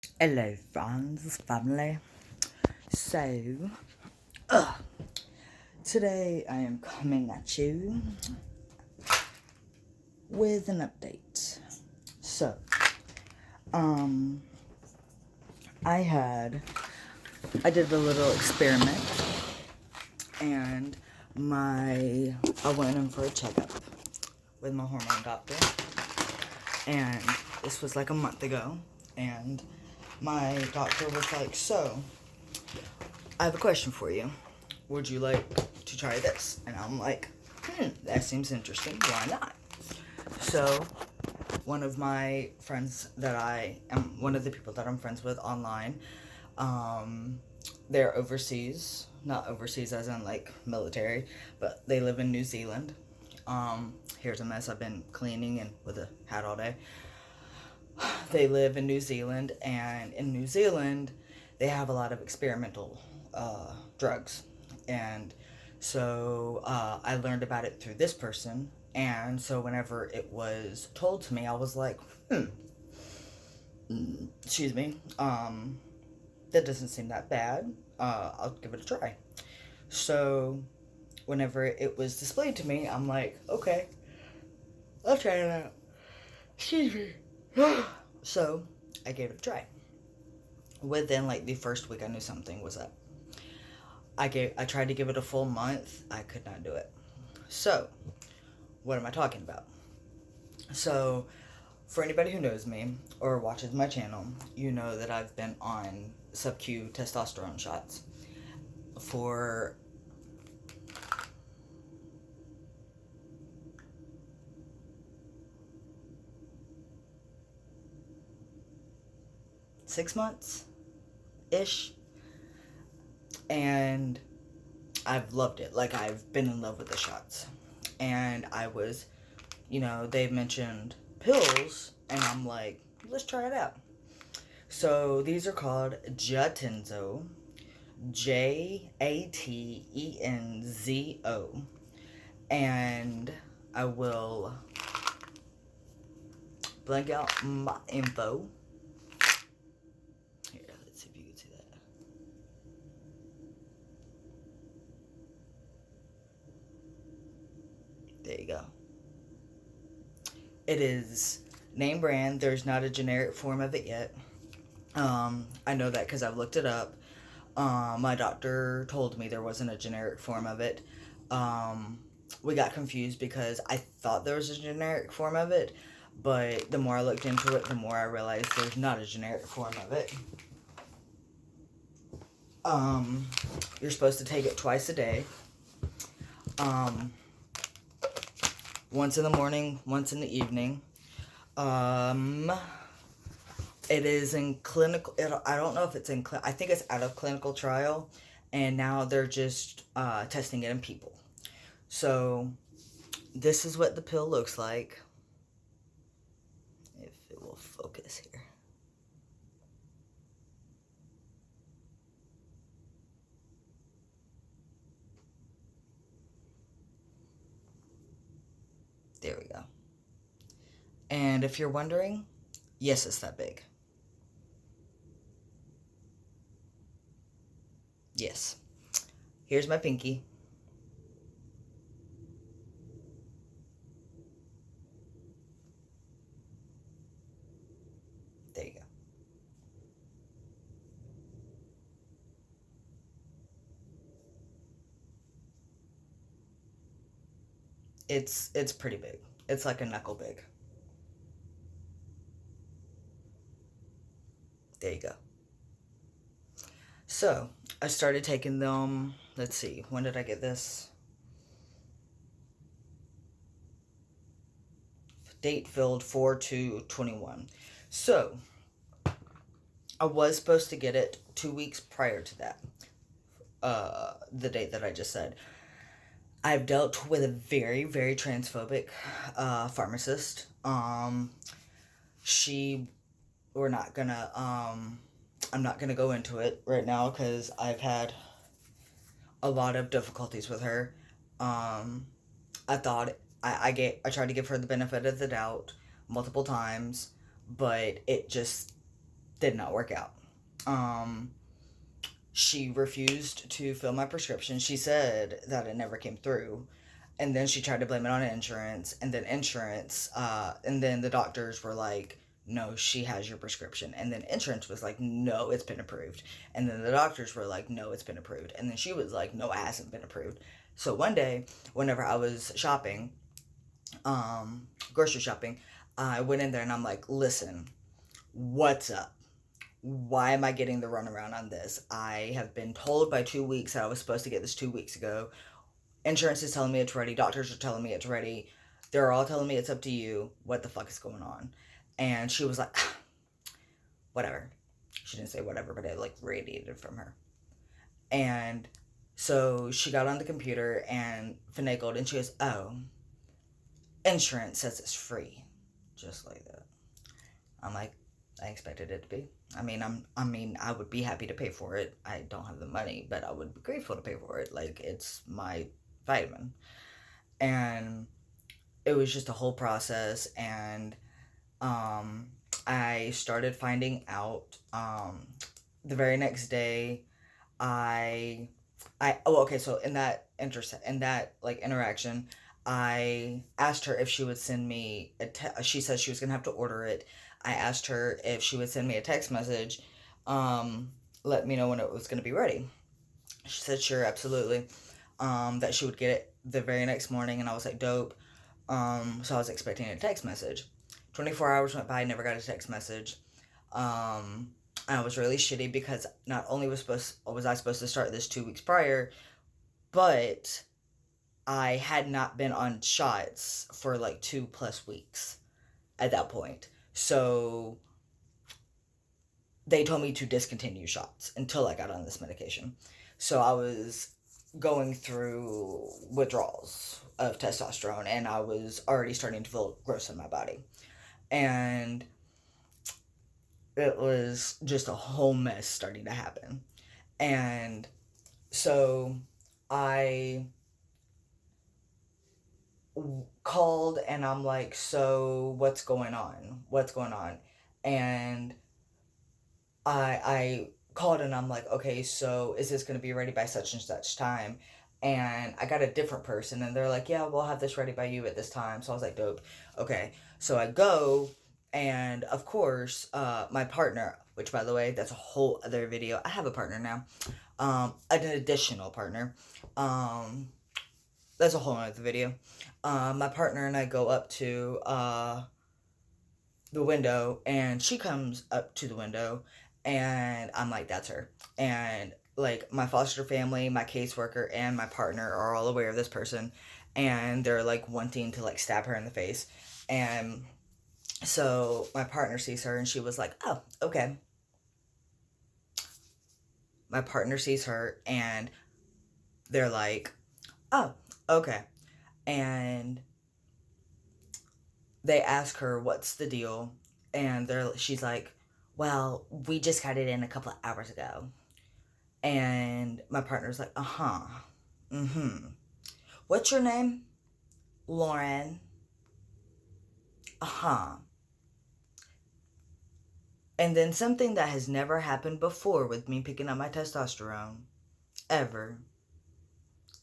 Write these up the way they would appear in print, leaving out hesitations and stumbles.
Hello, friends, family. So, today I am coming at you with an update. So, um, I had, I did a little experiment, and I went in for a checkup with my hormone doctor, and this was like a month ago, and my doctor was like, so, I have a question for you. Would you like to try this? And I'm like, that seems interesting. Why not? So, one of my friends that one of the people that I'm friends with online, they're overseas. Not overseas as in like military, but they live in New Zealand. Here's a mess. I've been cleaning and with a hat all day. They live in New Zealand, and in New Zealand, they have a lot of experimental drugs. And so I learned about it through this person. And so whenever it was told to me, I was like, excuse me, that doesn't seem that bad. I'll give it a try. So whenever it was displayed to me, I'm like, okay, I'll try it out. Excuse me. So I gave it a try. Within like the first week, I knew something was up. I tried to give it a full month. I could not do it. So, what am I talking about? So, for anybody who knows me or watches my channel, you know that I've been on sub-Q testosterone shots for six months ish, and I've loved it. Like, I've been in love with the shots. And I was, they've mentioned pills, and I'm like, let's try it out. So these are called Jatenzo, Jatenzo, and I will blank out my info. Here, let's see if you can see that. There you go. It is name brand. There's not a generic form of it yet. I know that because I've looked it up. My doctor told me there wasn't a generic form of it. We got confused because I thought there was a generic form of it, but the more I looked into it, the more I realized there's not a generic form of it. You're supposed to take it twice a day. Once in the morning, once in the evening. It is in clinical. I don't know if it's in. I think it's out of clinical trial, and now they're just testing it in people. So, this is what the pill looks like. If it will focus here. There we go. And if you're wondering, yes, it's that big. Yes. Here's my pinky. There you go. It's pretty big. It's like a knuckle big. There you go. So, I started taking them, let's see, when did I get this? Date filled 4/2/21. So, I was supposed to get it 2 weeks prior to that. The date that I just said. I've dealt with a very, very transphobic pharmacist. We're not gonna, I'm not gonna go into it right now because I've had a lot of difficulties with her. I thought I tried to give her the benefit of the doubt multiple times, but Did not work out. She refused to fill my prescription. She said that it never came through. And then she tried to blame it on insurance. And then and then the doctors were like, no, she has your prescription. And then insurance was like, no, it's been approved. And then the doctors were like, no, it's been approved. And then she was like, no, it hasn't been approved. So one day, whenever I was shopping, grocery shopping, I went in there and I'm like, listen, what's up? Why am I getting the runaround on this? I have been told by 2 weeks that I was supposed to get this 2 weeks ago. Insurance is telling me it's ready. Doctors are telling me it's ready. They're all telling me it's up to you. What the fuck is going on? And she was like, whatever. She didn't say whatever, but it like radiated from her. And so she got on the computer and finagled, and she goes, oh, insurance says it's free. Just like that. I'm like, I expected it to be. I mean, I would be happy to pay for it. I don't have the money, but I would be grateful to pay for it. Like, it's my vitamin. And it was just a whole process. And I started finding out the very next day. So in that interaction, I asked her if she would send me she said she was gonna have to order it. I asked her if she would send me a text message, let me know when it was gonna be ready. She said sure, absolutely. That she would get it the very next morning, and I was like, dope. So I was expecting a text message. 24 hours went by, never got a text message. I was really shitty because not only was I supposed to start this 2 weeks prior, but I had not been on shots for like 2+ weeks at that point. So they told me to discontinue shots until I got on this medication. So I was going through withdrawals of testosterone, and I was already starting to feel gross in my body. And it was just a whole mess starting to happen. And so I called and I'm like, so what's going on? And I called and I'm like, okay, so is this going to be ready by such and such time? And I got a different person, and they're like, yeah, we'll have this ready by you at this time. So I was like, dope. Okay. So I go, and of course, my partner, which by the way, that's a whole other video. I have a partner now. An additional partner. That's a whole other video. My partner and I go up to the window, and she comes up to the window, and I'm like, that's her. And like my foster family, my caseworker, and my partner are all aware of this person, and they're like wanting to like stab her in the face. And so my partner sees her, and she was like, oh, okay. My partner sees her, and they're like, oh, okay. And they ask her, what's the deal? And she's like, well, we just got it in a couple of hours ago. And my partner's like, uh-huh. Mm-hmm. What's your name? Lauren. Uh-huh. And then something that has never happened before with me picking up my testosterone, ever,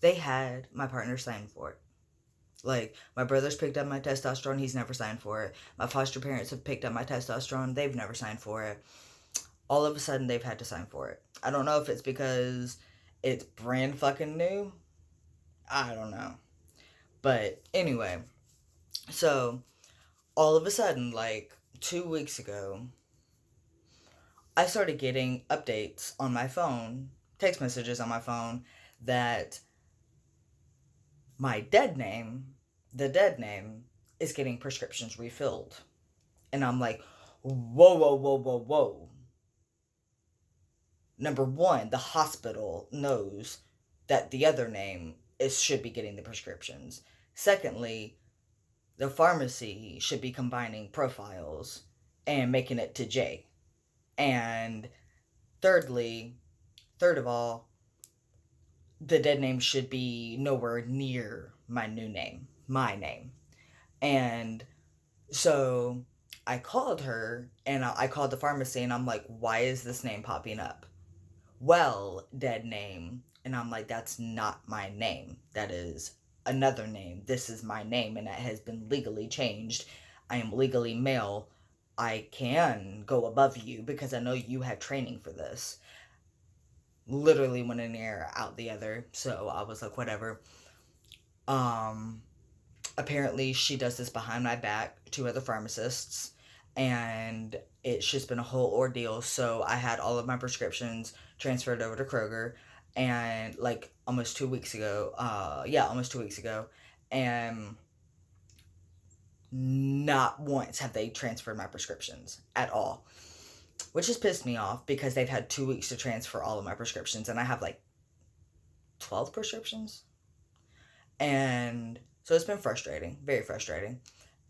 they had my partner sign for it. Like, my brother's picked up my testosterone, he's never signed for it. My foster parents have picked up my testosterone, they've never signed for it. All of a sudden, they've had to sign for it. I don't know if it's because it's brand fucking new. I don't know. But anyway, so all of a sudden, like 2 weeks ago, I started getting updates on my phone, text messages on my phone, that my the dead name, is getting prescriptions refilled. And I'm like, whoa. Number one, the hospital knows that the other name should be getting the prescriptions. Secondly, the pharmacy should be combining profiles and making it to J. And third of all, the dead name should be nowhere near my new name, my name. And so I called her and I called the pharmacy and I'm like, why is this name popping up? Well, dead name. And I'm like, that's not my name. That is another name. This is my name and it has been legally changed. I am legally male. I can go above you because I know you had training for this. Literally went in the air, out the other. So I was like, whatever. Um, Apparently she does this behind my back to other pharmacists, and it's just been a whole ordeal. So I had all of my prescriptions transferred over to Kroger, and like almost 2 weeks ago, almost 2 weeks ago, and not once have they transferred my prescriptions at all, which has pissed me off because they've had 2 weeks to transfer all of my prescriptions, and I have like 12 prescriptions. And so it's been frustrating, very frustrating.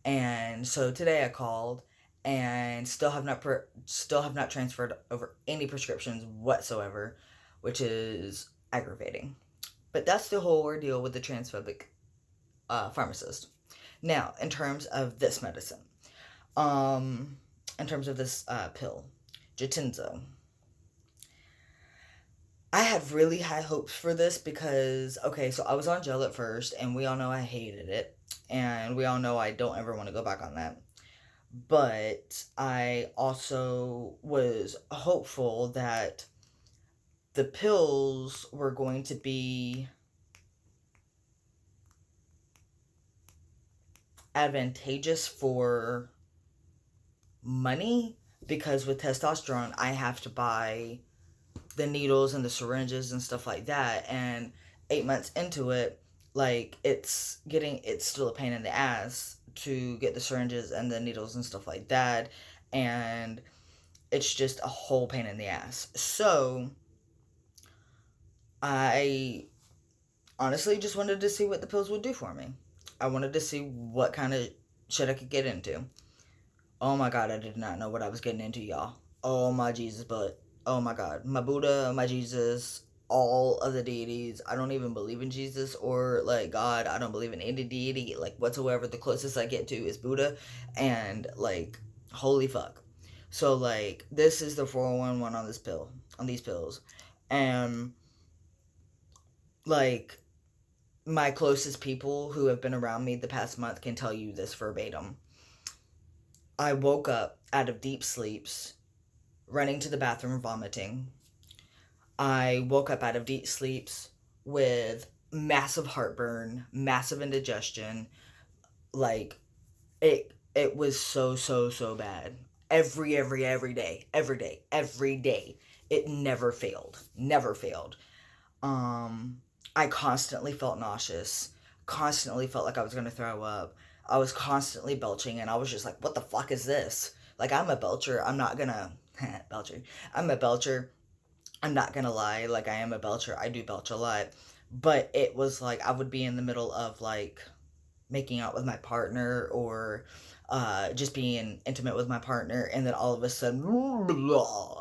And so today I called and still have not transferred over any prescriptions whatsoever, which is aggravating. But that's the whole ordeal with the transphobic pharmacist. Now, in terms of this medicine, in terms of this pill, Jatenzo, I had really high hopes for this because, okay, so I was on gel at first, and we all know I hated it, and we all know I don't ever want to go back on that. But I also was hopeful that the pills were going to be advantageous for money, because with testosterone, I have to buy the needles and the syringes and stuff like that, and 8 months into it, like it's still a pain in the ass to get the syringes and the needles and stuff like that, and it's just a whole pain in the ass. So I honestly just wanted to see what the pills would do for me. I wanted to see what kind of shit I could get into. Oh my god, I did not know what I was getting into, y'all. Oh my Jesus, but oh my god, my Buddha, my Jesus, all of the deities. I don't even believe in Jesus or like God. I don't believe in any deity like whatsoever. The closest I get to is Buddha, and like holy fuck. So like this is the 411 on this pill, on these pills, and like my closest people who have been around me the past month can tell you this verbatim. I woke up out of deep sleeps, running to the bathroom, vomiting. I woke up out of deep sleeps with massive heartburn, massive indigestion. Like it was so bad. Every day. It never failed. Never failed. I constantly felt nauseous. Constantly felt like I was gonna throw up. I was constantly belching, and I was just like, "What the fuck is this?" Like, I'm a belcher. I'm not gonna belcher. I'm a belcher. I'm not gonna lie. Like, I am a belcher. I do belch a lot, but it was like I would be in the middle of like making out with my partner, or just being intimate with my partner, and then all of a sudden,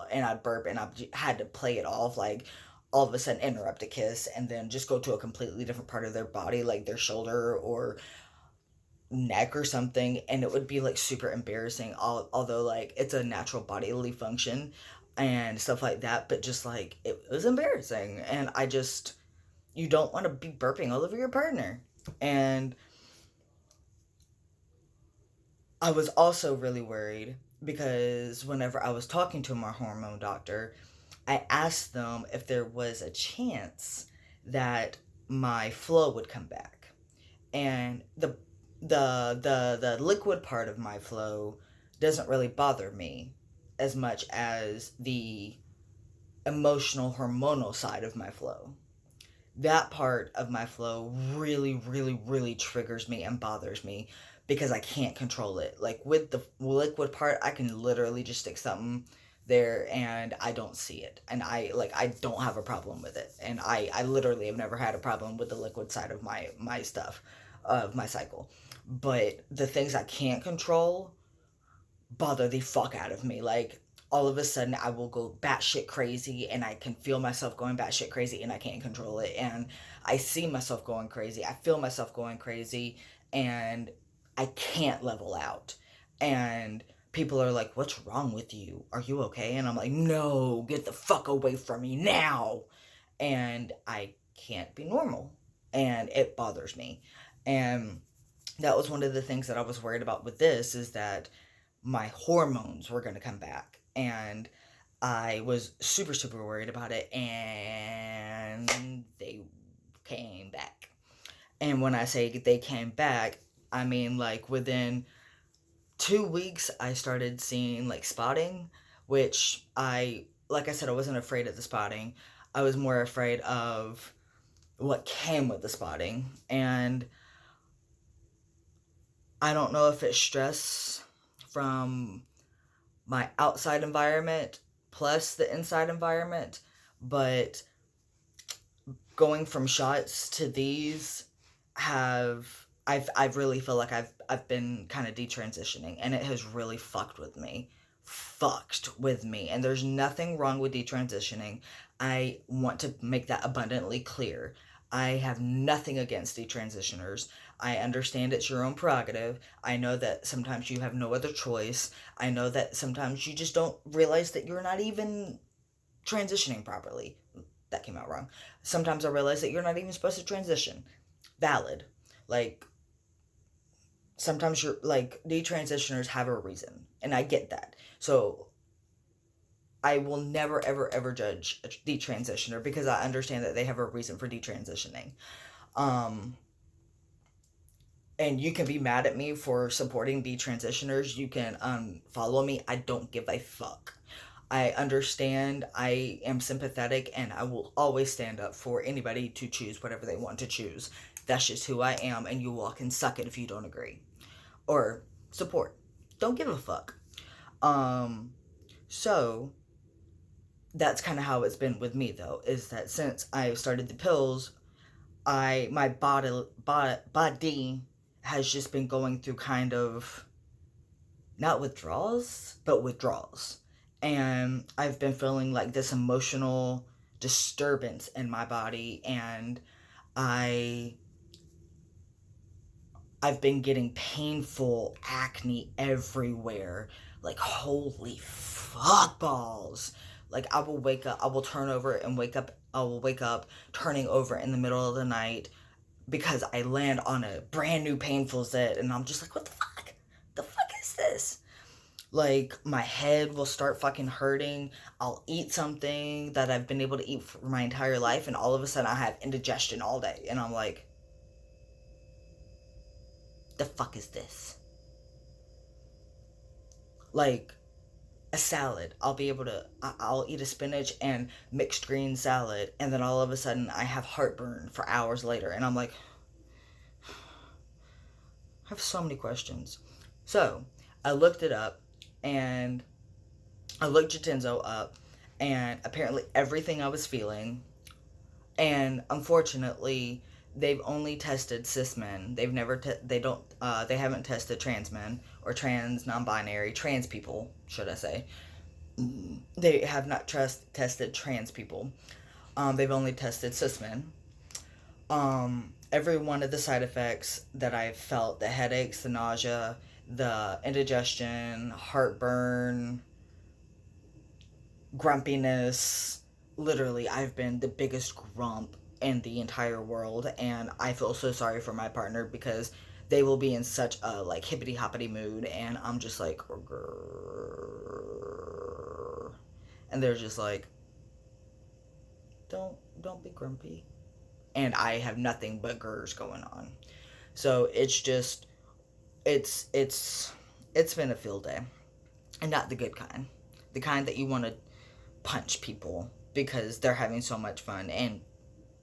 and I'd burp, and I had to play it off, like all of a sudden interrupt a kiss, and then just go to a completely different part of their body, like their shoulder or neck or something, and it would be like super embarrassing, although like it's a natural bodily function and stuff like that, but just like it was embarrassing, and you don't want to be burping all over your partner. And I was also really worried because whenever I was talking to my hormone doctor, I asked them if there was a chance that my flow would come back. And the liquid part of my flow doesn't really bother me as much as the emotional hormonal side of my flow. That part of my flow really triggers me and bothers me because I can't control it. Like with the liquid part, I can literally just stick something there and I don't see it. And I don't have a problem with it. And I literally have never had a problem with the liquid side of my stuff, of my cycle. But the things I can't control bother the fuck out of me. Like, all of a sudden I will go batshit crazy, and I can feel myself going batshit crazy, and I can't control it. And I see myself going crazy. I feel myself going crazy, and I can't level out. And people are like, what's wrong with you? Are you okay? And I'm like, no, get the fuck away from me now. And I can't be normal. And it bothers me. And that was one of the things that I was worried about with this, is that my hormones were going to come back. And I was super, super worried about it. And they came back. And when I say they came back, I mean, like, within 2 weeks, I started seeing, like, spotting, which like I said, I wasn't afraid of the spotting. I was more afraid of what came with the spotting. And I don't know if it's stress from my outside environment plus the inside environment, but going from shots to these I've really feel like I've been kind of detransitioning, and it has really fucked with me. And there's nothing wrong with detransitioning. I want to make that abundantly clear. I have nothing against detransitioners. I understand it's your own prerogative. I know that sometimes you have no other choice. I know that sometimes you just don't realize that you're not even transitioning properly. That came out wrong. Sometimes I realize that you're not even supposed to transition. Valid. Like, sometimes you're like, detransitioners have a reason, and I get that. So I will never ever ever judge a detransitioner, because I understand that they have a reason for detransitioning. And you can be mad at me for supporting detransitioners. You can follow me. I don't give a fuck. I understand. I am sympathetic, and I will always stand up for anybody to choose whatever they want to choose. That's just who I am, and you all can suck it if you don't agree or support. Don't give a fuck. So that's kind of how it's been with me, though, is that since I started the pills, my body has just been going through kind of, not withdrawals, but withdrawals. And I've been feeling like this emotional disturbance in my body, and I've been getting painful acne everywhere. Like, holy fuck balls. Like, I will wake up, I will turn over and wake up, I will wake up turning over in the middle of the night because I land on a brand new painful zit, and I'm just like, what the fuck? The fuck is this? Like, my head will start fucking hurting. I'll eat something that I've been able to eat for my entire life, and all of a sudden I have indigestion all day. And I'm like, the fuck is this? Like, a salad. I'll eat a spinach and mixed green salad, and then all of a sudden I have heartburn for hours later. And I'm like, I have so many questions. So, I looked it up, and I looked Jatenzo up, and apparently everything I was feeling, and unfortunately, they've only tested cis men. They haven't tested trans men or trans, non-binary, trans people, should I say. They have not tested trans people. They've only tested cis men. Every one of the side effects that I've felt, the headaches, the nausea, the indigestion, heartburn, grumpiness, literally, I've been the biggest grump in the entire world, and I feel so sorry for my partner, because they will be in such a, like, hippity hoppity mood, and I'm just like, and they're just like, don't be grumpy. And I have nothing but grrs going on. So it's just, it's been a field day. And not the good kind. The kind that you want to punch people because they're having so much fun and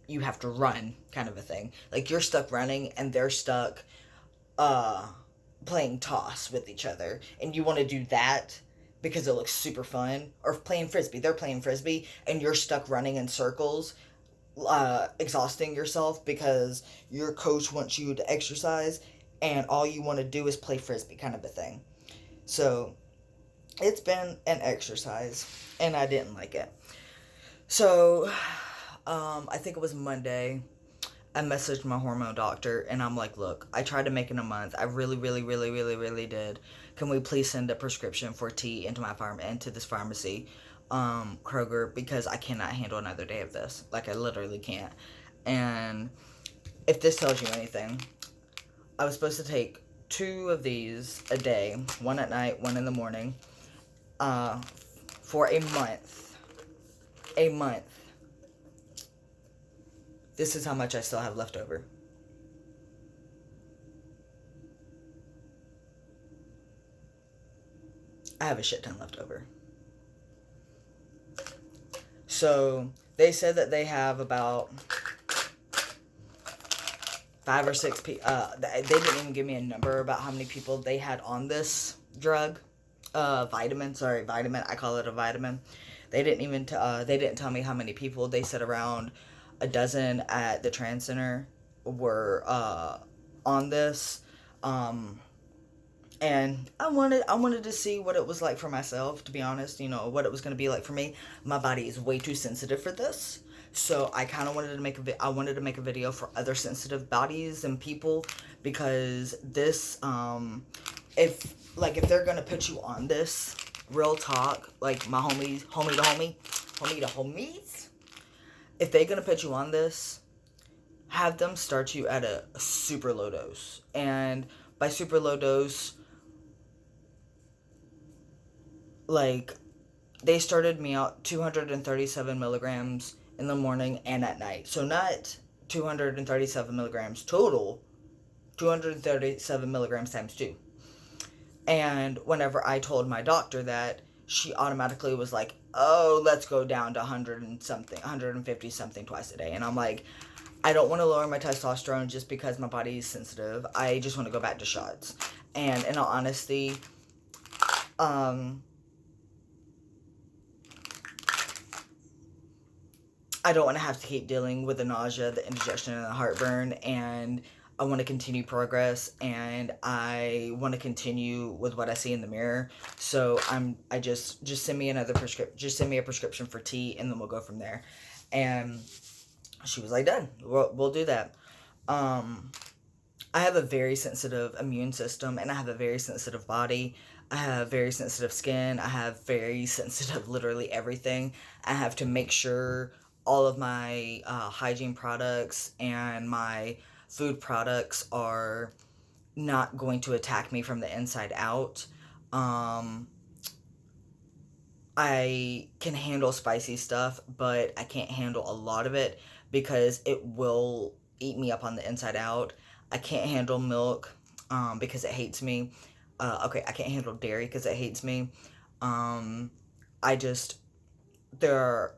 you have to run, kind of a thing. Like, you're stuck running and they're stuck playing toss with each other, and you want to do that because it looks super fun. Or playing frisbee. They're playing frisbee and you're stuck running in circles, exhausting yourself because your coach wants you to exercise, and all you want to do is play frisbee, kind of a thing. So it's been an exercise, and I didn't like it. So I think it was Monday, I messaged my hormone doctor and I'm like, look, I tried to make it a month. I really, really, really, really, really did. Can we please send a prescription for tea into into this pharmacy, Kroger, because I cannot handle another day of this. Like, I literally can't. And if this tells you anything, I was supposed to take 2 of these a day, one at night, one in the morning, for a month. A month. This is how much I still have left over. I have a shit ton left over. So, they said that they have about 5 or 6 people. They didn't even give me a number about how many people they had on this drug. Vitamin. I call it a vitamin. They didn't tell me how many people. They said around a dozen at the Trans Center were on this. And I wanted to see what it was like for myself, to be honest, what it was going to be like for me. My body is way too sensitive for this. So I kind of wanted to make a video for other sensitive bodies and people, because this, if they're going to put you on this, real talk, like my homies, if they're going to put you on this, have them start you at a super low dose. And by super low dose, like, they started me out 237 milligrams in the morning and at night. So not 237 milligrams total, 237 milligrams times 2. And whenever I told my doctor that, she automatically was like, oh, let's go down to 150 something twice a day. And I'm like, I don't want to lower my testosterone just because my body is sensitive. I just want to go back to shots. And in all honesty, I don't want to have to keep dealing with the nausea, the indigestion, and the heartburn, and I want to continue progress, and I want to continue with what I see in the mirror. So I just send me another prescription, just send me a prescription for tea, and then we'll go from there. And she was like, done. We'll do that. I have a very sensitive immune system, and I have a very sensitive body. I have very sensitive skin. I have very sensitive literally everything. I have to make sure all of my hygiene products and my food products are not going to attack me from the inside out. I can handle spicy stuff, but I can't handle a lot of it because it will eat me up on the inside out. I can't handle milk because it hates me. I can't handle dairy because it hates me.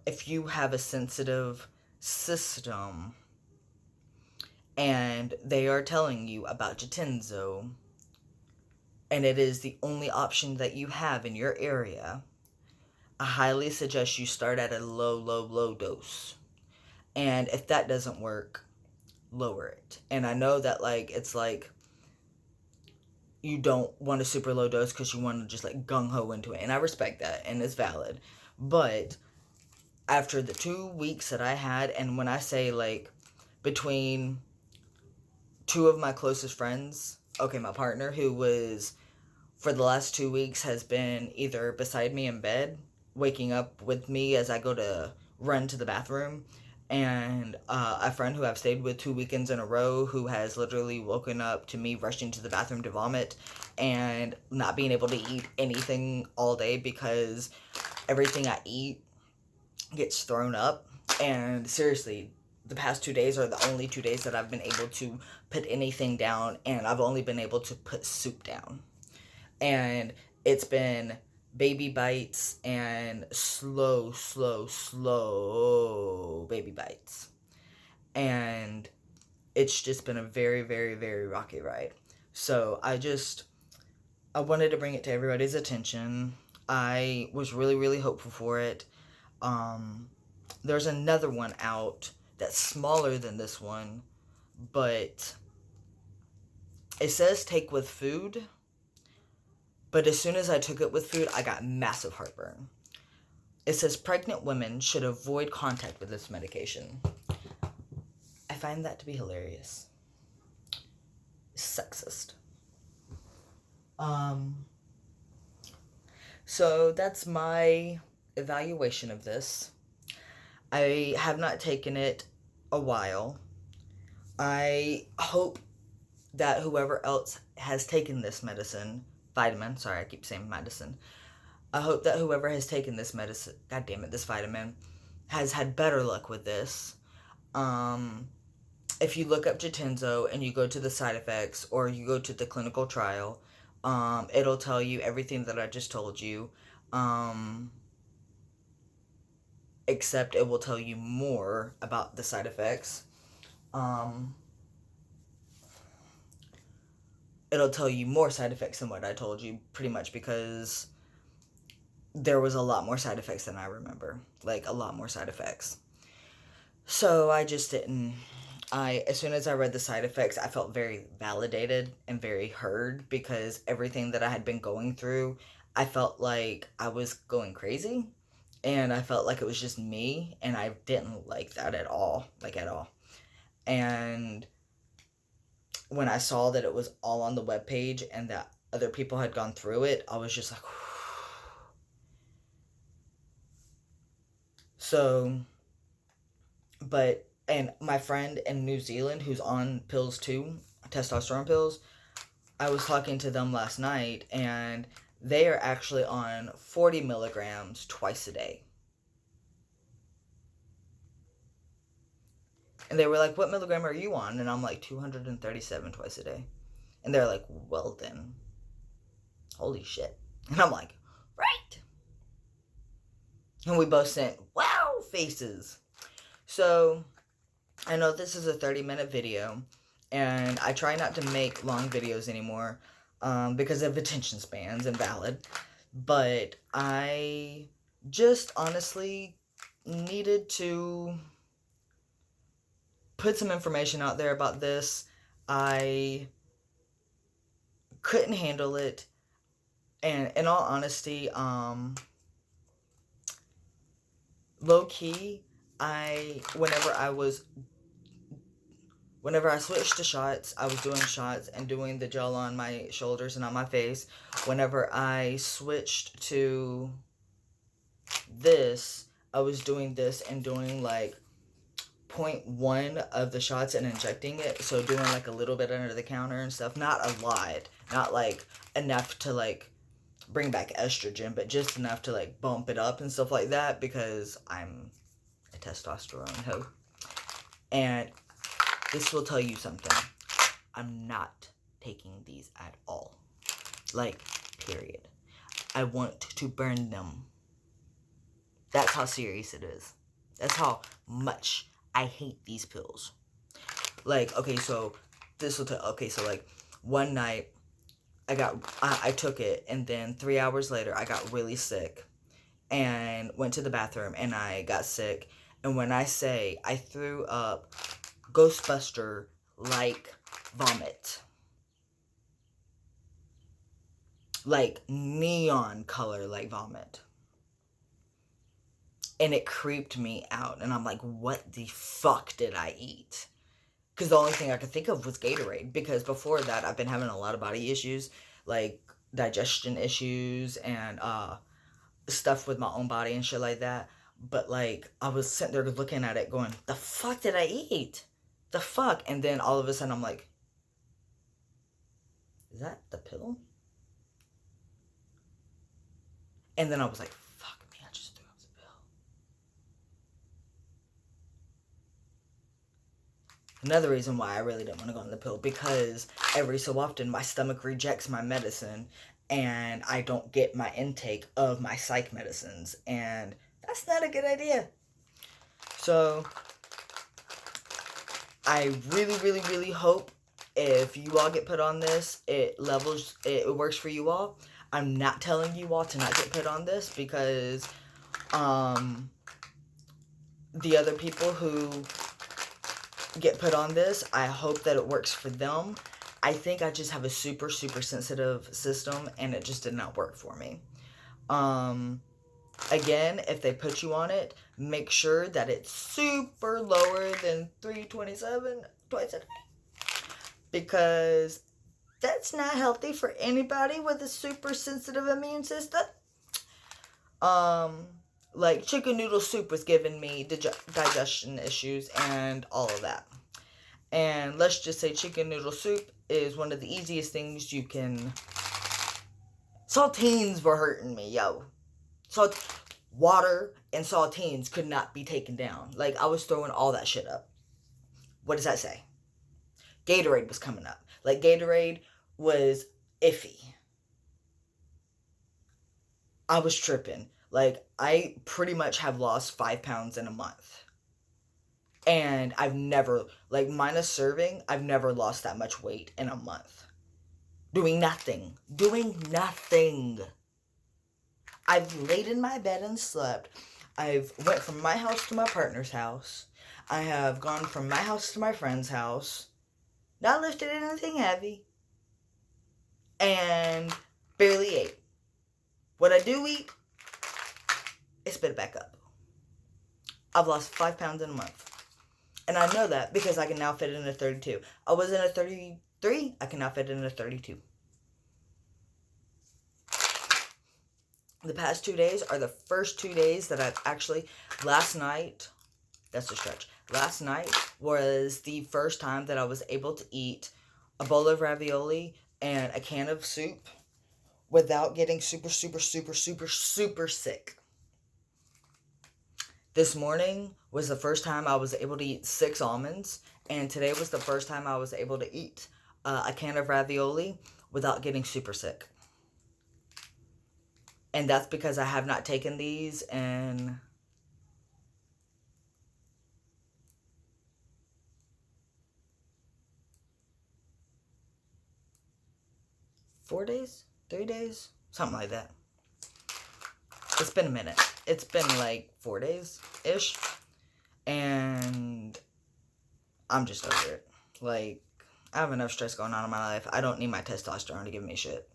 If you have a sensitive system and they are telling you about Jatenzo, and it is the only option that you have in your area, I highly suggest you start at a low dose. And if that doesn't work, lower it. And I know that, it's you don't want a super low dose because you want to just, gung-ho into it. And I respect that, and it's valid. But after the 2 weeks that I had, and when I say, between 2 of my closest friends, my partner, who was, for the last 2 weeks, has been either beside me in bed, waking up with me as I go to run to the bathroom, and a friend who I've stayed with 2 weekends in a row, who has literally woken up to me rushing to the bathroom to vomit, and not being able to eat anything all day because everything I eat gets thrown up. And seriously, the past 2 days are the only 2 days that I've been able to put anything down, and I've only been able to put soup down. And it's been baby bites and slow baby bites. And it's just been a very, very, very rocky ride. So I wanted to bring it to everybody's attention. I was really, really hopeful for it. There's another one out that's smaller than this one, but it says take with food, but as soon as I took it with food, I got massive heartburn. It says pregnant women should avoid contact with this medication. I find that to be hilarious. Sexist. So that's my evaluation of this. I have not taken it a while. I hope that whoever else has taken this vitamin, sorry, I keep saying medicine. I hope that whoever has taken this medicine, god damn it, this vitamin, has had better luck with this. If you look up Jatenzo and you go to the side effects or you go to the clinical trial, it'll tell you everything that I just told you. Except it will tell you more about the side effects. It'll tell you more side effects than what I told you, pretty much because there was a lot more side effects than I remember. Like, a lot more side effects. So I just didn't... as soon as I read the side effects, I felt very validated and very heard, because everything that I had been going through, I felt like I was going crazy, and I felt like it was just me, and I didn't like that at all, like at all. And when I saw that it was all on the webpage and that other people had gone through it, I was just like, so, but, and my friend in New Zealand who's on pills too, testosterone pills, I was talking to them last night, and they are actually on 40 milligrams twice a day. And they were like, what milligram are you on? And I'm like, 237 twice a day. And they're like, well then, holy shit. And I'm like, right. And we both sent wow faces. So, I know this is a 30-minute video, and I try not to make long videos anymore because of attention spans, invalid. But I just honestly needed to put some information out there about this. I couldn't handle it, and in all honesty, low-key, whenever I switched to shots, I was doing shots and doing the gel on my shoulders and on my face. Whenever I switched to this, I was doing this and doing like 0.1 of the shots and injecting it. So doing like a little bit under the counter and stuff. Not a lot. Not like enough to like bring back estrogen, but just enough to like bump it up and stuff like that, because I'm a testosterone hoe. And this will tell you something. I'm not taking these at all. Like, period. I want to burn them. That's how serious it is. That's how much I hate these pills. Like, okay, so this will tell, okay, so like one night I took it, and then 3 hours later I got really sick and went to the bathroom and I got sick. And when I say I threw up Ghostbuster like vomit, like neon color like vomit, and it creeped me out, and I'm like, what the fuck did I eat? Because the only thing I could think of was Gatorade, because before that I've been having a lot of body issues, like digestion issues and stuff with my own body and shit like that. But like, I was sitting there looking at it going, the fuck did I eat? The fuck? And then all of a sudden I'm like, is that the pill? And then I was like, fuck me, I just threw up the pill. Another reason why I really didn't want to go on the pill, because every so often my stomach rejects my medicine and I don't get my intake of my psych medicines, and that's not a good idea. So I really, really, really hope if you all get put on this, it works for you all. I'm not telling you all to not get put on this, because the other people who get put on this, I hope that it works for them. I think I just have a super, super sensitive system, and it just did not work for me. Again, if they put you on it, make sure that it's super lower than 327 twice a day. Because that's not healthy for anybody with a super sensitive immune system. Like chicken noodle soup was giving me digestion issues and all of that. And let's just say chicken noodle soup is one of the easiest things you can... Saltines were hurting me, yo. Water and saltines could not be taken down. Like, I was throwing all that shit up. What does that say? Gatorade was coming up. Like, Gatorade was iffy. I was tripping. Like, I pretty much have lost 5 pounds in a month. And I've never, like, minus serving, I've never lost that much weight in a month. Doing nothing. I've laid in my bed and slept. I've went from my house to my partner's house. I have gone from my house to my friend's house. Not lifted anything heavy. And barely ate. What I do eat, I spit it back up. I've lost 5 pounds in a month. And I know that because I can now fit in a 32. I was in a 33. I can now fit in a 32. The past 2 days are the first 2 days that I've actually... Last night... That's a stretch. Last night was the first time that I was able to eat a bowl of ravioli and a can of soup without getting super sick. This morning was the first time I was able to eat 6 almonds, and today was the first time I was able to eat a can of ravioli without getting super sick. And that's because I have not taken these in... 4 days? 3 days? Something like that. It's been a minute. It's been like 4 days-ish. And I'm just over it. Like, I have enough stress going on in my life. I don't need my testosterone to give me shit.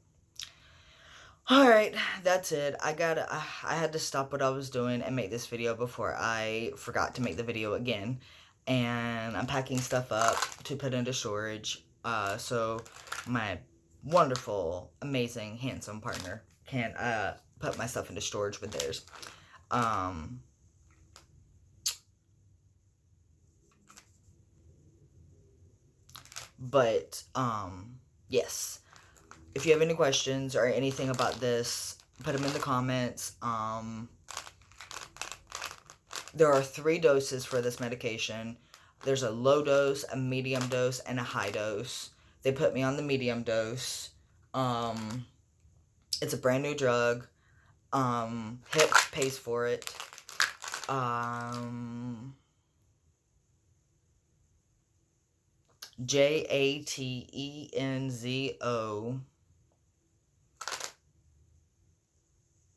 Alright, that's it. I had to stop what I was doing and make this video before I forgot to make the video again. And I'm packing stuff up to put into storage. So my wonderful, amazing, handsome partner can put my stuff into storage with theirs. But yes. If you have any questions or anything about this, put them in the comments. There are 3 doses for this medication. There's a low dose, a medium dose, and a high dose. They put me on the medium dose. It's a brand new drug. HIP pays for it. Jatenzo